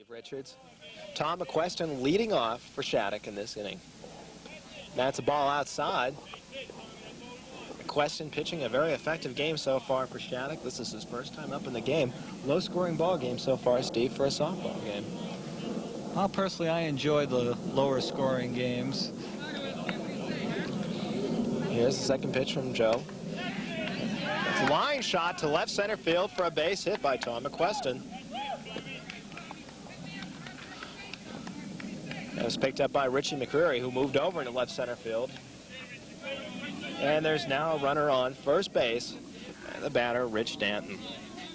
Richards. Tom McQuestion leading off for Shattuck in this inning. That's a ball outside. McQuestion pitching a very effective game so far for Shattuck. This is his first time up in the game. Low-scoring ball game so far, Steve, for a softball game. Well, personally, I enjoy the lower-scoring games. Here's the second pitch from Joe. It's a line shot to left center field for a base hit by Tom McQuestion. It was picked up by Richie McCreary, who moved over into left center field. And there's now a runner on first base, and the batter, Rich Danton.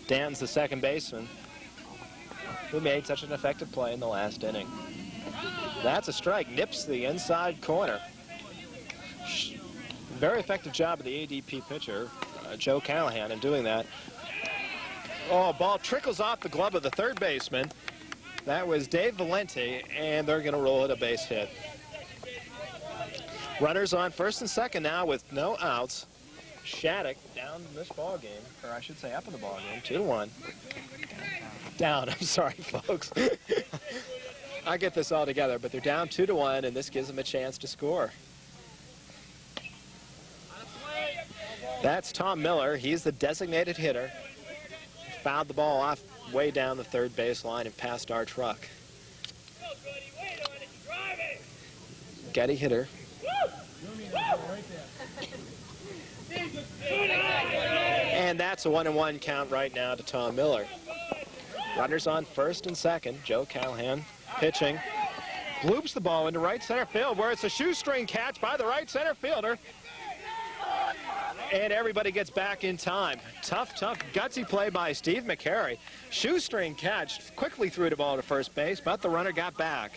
Danton's the second baseman who made such an effective play in the last inning. That's a strike, nips the inside corner. Very effective job of the ADP pitcher, Joe Callahan, in doing that. Oh, ball trickles off the glove of the third baseman. That was Dave Valenti, and they're going to roll it a base hit. Runners on first and second now with no outs. Shattuck down in this ball game, or I should say up in the ball game, 2-1. Down, I'm sorry, folks. I get this all together, but they're down 2-1, and this gives them a chance to score. That's Tom Miller. He's the designated hitter. Fouled the ball off way down the third base line and past our truck. Getty hitter. And that's a 1-1 count right now to Tom Miller. Runners on first and second. Joe Callahan pitching. Loops the ball into right center field, where it's a shoestring catch by the right center fielder. And everybody gets back in time. Tough, gutsy play by Steve McCary. Shoestring catch, quickly threw the ball to first base, but the runner got back.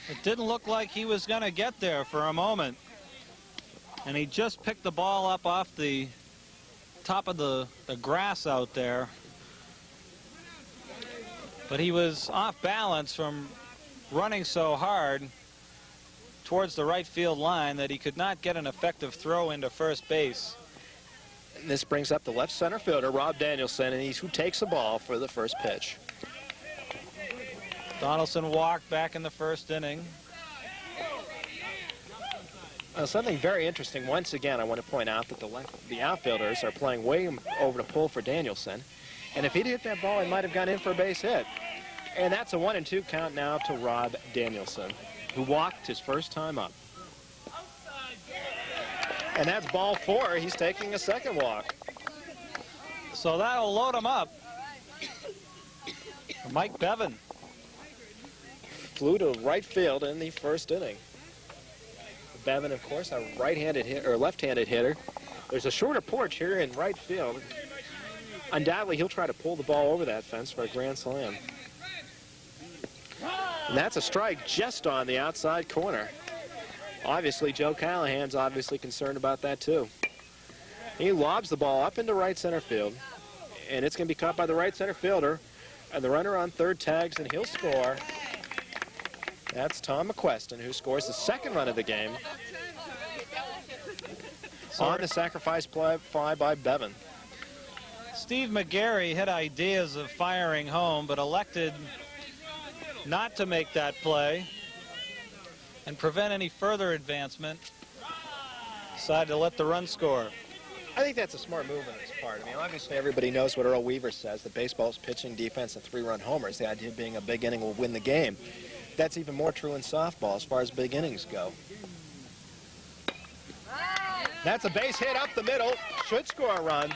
It didn't look like he was going to get there for a moment. And he just picked the ball up off the top of the grass out there. But he was off balance from running so hard towards the right field line that he could not get an effective throw into first base. And this brings up the left center fielder, Rob Danielson, and he's who takes the ball for the first pitch. Donaldson walked back in the first inning. Something very interesting, once again, I want to point out that the outfielders are playing way over the pull for Danielson. And if he'd hit that ball, he might have gone in for a base hit. And that's a 1-2 count now to Rob Danielson, who walked his first time up. And that's ball 4. He's taking a second walk. So that'll load him up. Mike Bevan. Flew to right field in the first inning. Bevan, of course, a right-handed hit or left-handed hitter. There's a shorter porch here in right field. Undoubtedly, he'll try to pull the ball over that fence for a grand slam. And that's a strike just on the outside corner. Obviously, Joe Callahan's obviously concerned about that, too. He lobs the ball up into right center field, and it's going to be caught by the right center fielder, and the runner on third tags, and he'll score. That's Tom McQuestion, who scores the second run of the game on the sacrifice fly by Bevan. Steve McGarry had ideas of firing home, but elected not to make that play and prevent any further advancement. Decided to let the run score. I think that's a smart move on his part. I mean, obviously everybody knows what Earl Weaver says, that baseball's pitching, defense, and 3-run homers. The idea of being a big inning will win the game. That's even more true in softball as far as big innings go. That's a base hit up the middle. Should score a run.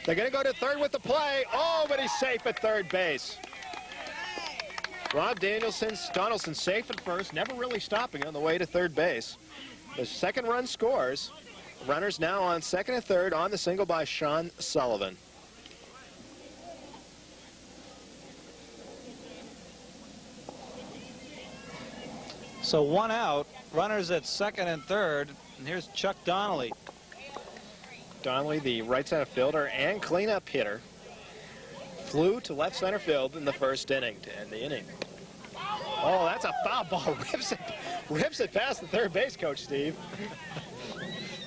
They're going to go to third with the play. Oh, but he's safe at third base. Rob Donaldson safe at first, never really stopping on the way to third base. The second run scores. Runners now on second and third on the single by Sean Sullivan. So 1 out, runners at second and third, and here's Chuck Donnelly. Donnelly, the right center fielder and cleanup hitter, flew to left center field in the first inning to end the inning. Oh, that's a foul ball. Rips it past the third base coach, Steve.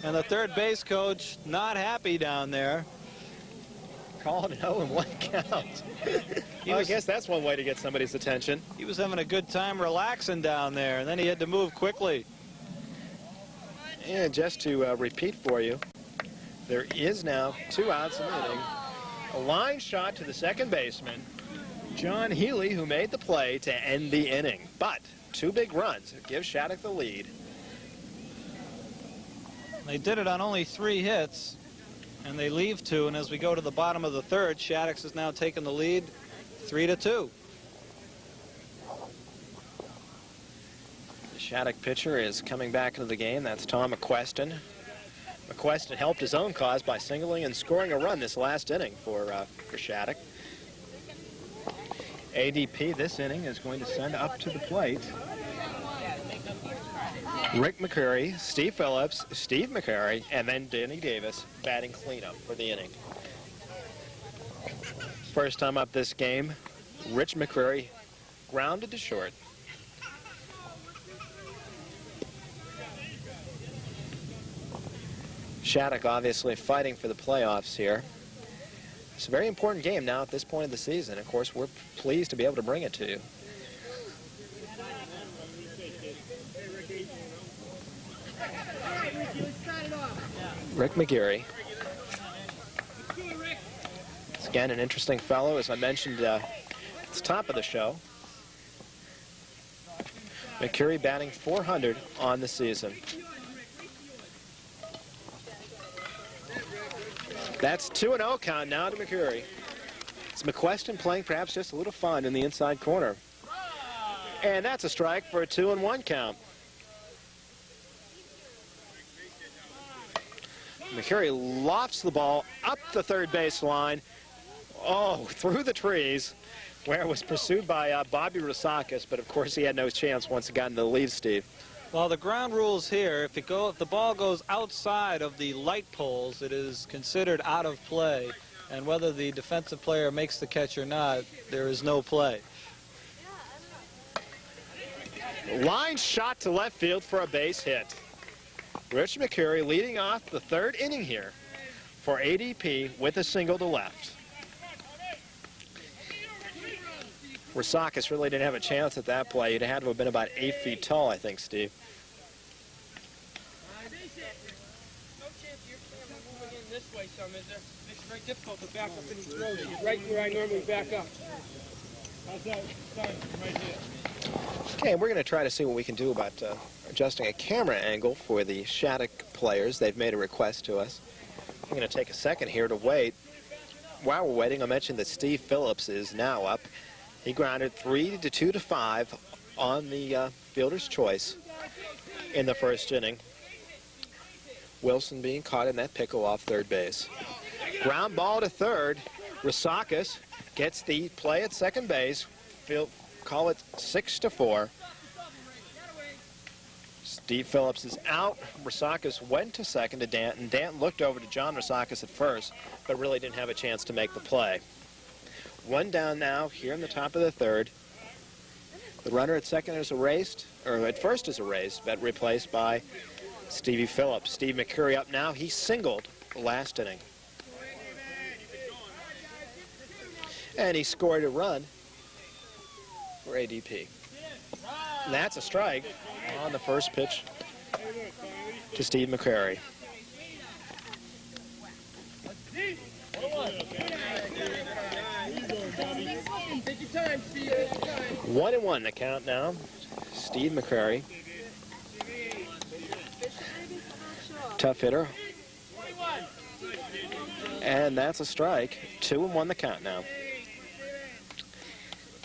And the third base coach not happy down there. Calling an 0-1 count. I guess that's one way to get somebody's attention. He was having a good time relaxing down there, and then he had to move quickly. And just to repeat for you, there is now 2 outs in the inning. A line shot to the second baseman, John Healy, who made the play to end the inning. But 2 big runs give Shattuck the lead. They did it on only 3 hits, and they leave 2. And as we go to the bottom of the third, Shattuck's has now taken the lead 3-2. The Shattuck pitcher is coming back into the game. That's Tom McQuestion. McQuestion helped his own cause by singling and scoring a run this last inning for Shattuck. ADP this inning is going to send up to the plate Rick McCurry, Steve Phillips, Steve McCurry, and then Danny Davis batting cleanup for the inning. First time up this game, Rich McCurry grounded to short. Shattuck obviously fighting for the playoffs here. It's a very important game now at this point of the season. Of course, we're pleased to be able to bring it to you. Rick McGarry. It's again an interesting fellow, as I mentioned at the top of the show. McCurry batting .400 on the season. That's 2-0 count now to McCurry. It's McQuestion playing perhaps just a little fun in the inside corner. And that's a strike for a 2-1 count. McCurry lofts the ball up the third base line. Oh, through the trees, where it was pursued by Bobby Rosakis, but of course he had no chance once it got into the lead, Steve. Well, the ground rules here, if the ball goes outside of the light poles, it is considered out of play. And whether the defensive player makes the catch or not, there is no play. Line shot to left field for a base hit. Rich McCurry leading off the third inning here for ADP with a single to left. Rosakis really didn't have a chance at that play. He'd had to have been about 8 feet tall, I think, Steve. This way some, is there? It's very difficult to back up any throws. He's right where I normally back up. How's that? Right here. Okay, we're going to try to see what we can do about adjusting a camera angle for the Shattuck players. They've made a request to us. I'm going to take a second here to wait. While we're waiting, I mentioned that Steve Phillips is now up. He grounded 3-2-5 on the fielder's choice in the first inning. Wilson being caught in that pickle off third base. Ground ball to third. Rosakis gets the play at second base. Call it 6-4. Steve Phillips is out. Rosakis went to second to Danton. Danton looked over to John Rosakis at first, but really didn't have a chance to make the play. One down now here in the top of the third. The runner at second is erased, or at first is erased, but replaced by Stevie Phillips. Steve McCurry up now. He singled last inning. And he scored a run for ADP. And that's a strike on the first pitch to Steve McCurry. Take your time, Steve. Take your time. 1-1 the count now. Steve McCurry. Tough hitter. And that's a strike. 2-1 the count now.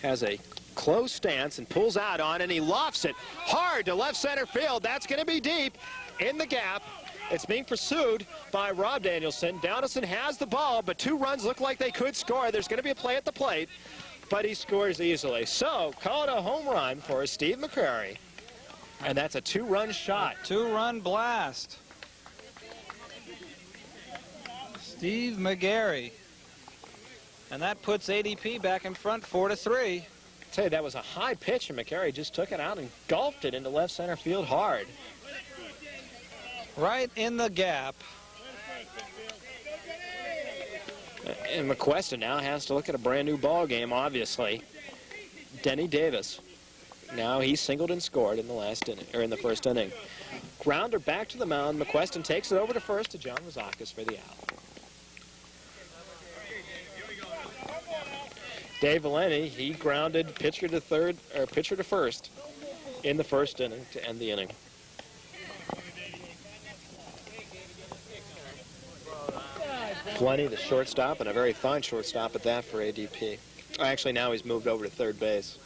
Has a close stance and pulls out on, and he lofts it hard to left center field. That's going to be deep in the gap. It's being pursued by Rob Danielson. Danielson has the ball, but 2 runs look like they could score. There's going to be a play at the plate, but he scores easily. So call it a home run for Steve McCurry. And that's a 2-run shot. 2-run blast. Steve McGarry. And that puts ADP back in front 4-3. I tell you, that was a high pitch, and McCurry just took it out and golfed it into left center field hard. Right in the gap. And McQuestion now has to look at a brand new ball game, obviously. Denny Davis. Now he singled and scored in the last inning, or in the first inning. Grounder back to the mound. McQuestion takes it over to first to John Rozakis for the out. Dave Valenti, he grounded pitcher to first in the first inning to end the inning. Valenti, the shortstop, and a very fine shortstop at that for ADP. Actually, now he's moved over to third base.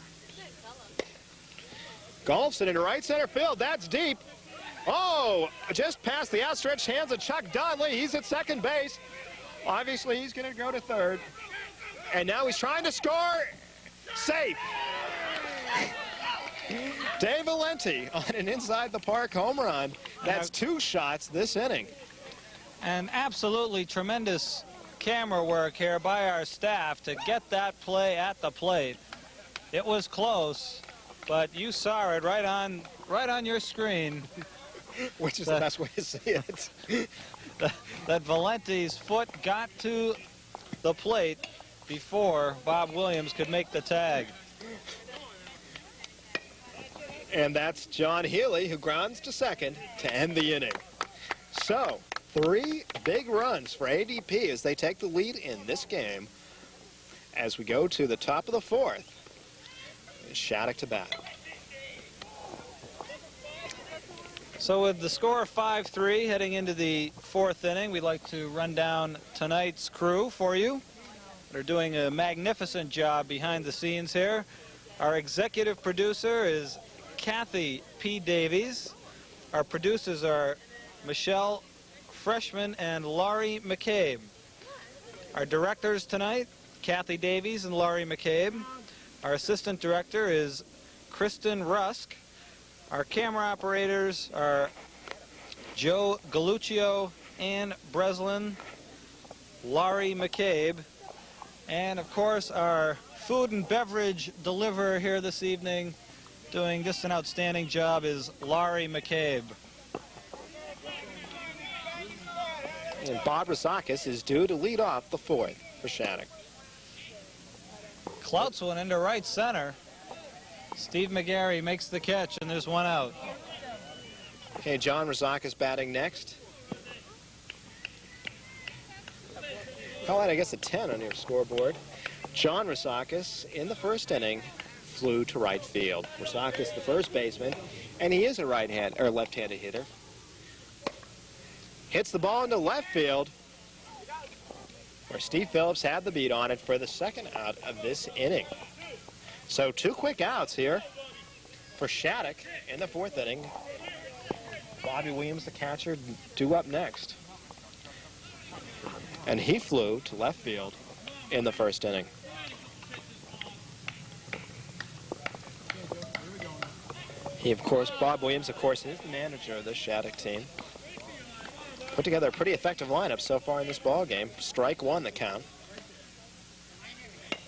Golfs it into right center field. That's deep. Oh, just past the outstretched hands of Chuck Donnelly. He's at second base. Obviously, he's going to go to third. And now he's trying to score. Safe. Dave Valenti on an inside-the-park home run. That's 2 shots this inning. And absolutely tremendous camera work here by our staff to get that play at the plate. It was close, but you saw it right on your screen. Which is the best way to see it. that Valenti's foot got to the plate before Bob Williams could make the tag. And that's John Healy, who grounds to second to end the inning. So, 3 big runs for ADP as they take the lead in this game as we go to the top of the 4th. Shattuck to bat. So with the score 5-3 heading into the 4th inning, we'd like to run down tonight's crew for you. They're doing a magnificent job behind the scenes here. Our executive producer is Kathy P. Davies. Our producers are Michelle Freshman and Laurie McCabe. Our directors tonight, Kathy Davies and Laurie McCabe. Our assistant director is Kristen Rusk. Our camera operators are Joe Galuccio, Ann Breslin, Laurie McCabe, and of course our food and beverage deliverer here this evening doing just an outstanding job is Laurie McCabe. And Bob Rozakis is due to lead off the 4th for Shattuck. Clouts one into right center. Steve McGarry makes the catch, and there's 1 out. Okay, John Rozakis batting next. Call that, I guess, a 10 on your scoreboard. John Rozakis, in the first inning, flew to right field. Rozakis, the first baseman, and he is a left-handed hitter. Hits the ball into left field, where Steve Phillips had the beat on it for the 2nd out of this inning. So 2 quick outs here for Shattuck in the 4th inning. Bobby Williams, the catcher, due up next. And he flew to left field in the 1st inning. Bob Williams, of course, is the manager of this Shattuck team. Put together a pretty effective lineup so far in this ball game. Strike 1 the count.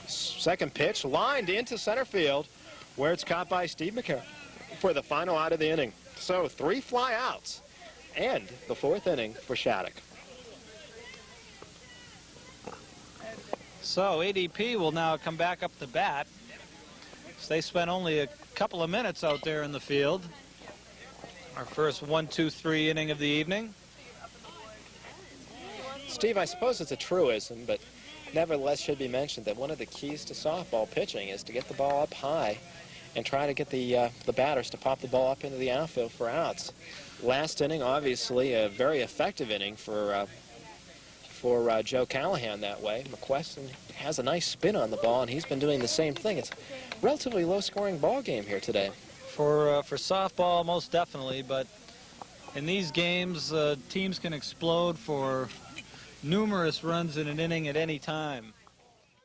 Second pitch lined into center field, where it's caught by Steve McCarron for the final out of the inning. So 3 fly outs and the 4th inning for Shattuck. So ADP will now come back up to bat. So they spent only a couple of minutes out there in the field. Our first 1-2-3 inning of the evening. Steve, I suppose it's a truism, but nevertheless should be mentioned that one of the keys to softball pitching is to get the ball up high and try to get the batters to pop the ball up into the outfield for outs. Last inning, obviously, a very effective inning for Joe Callahan that way. McQuestion has a nice spin on the ball, and he's been doing the same thing. It's a relatively low-scoring ball game here today. For softball, most definitely, but in these games, teams can explode for numerous runs in an inning at any time.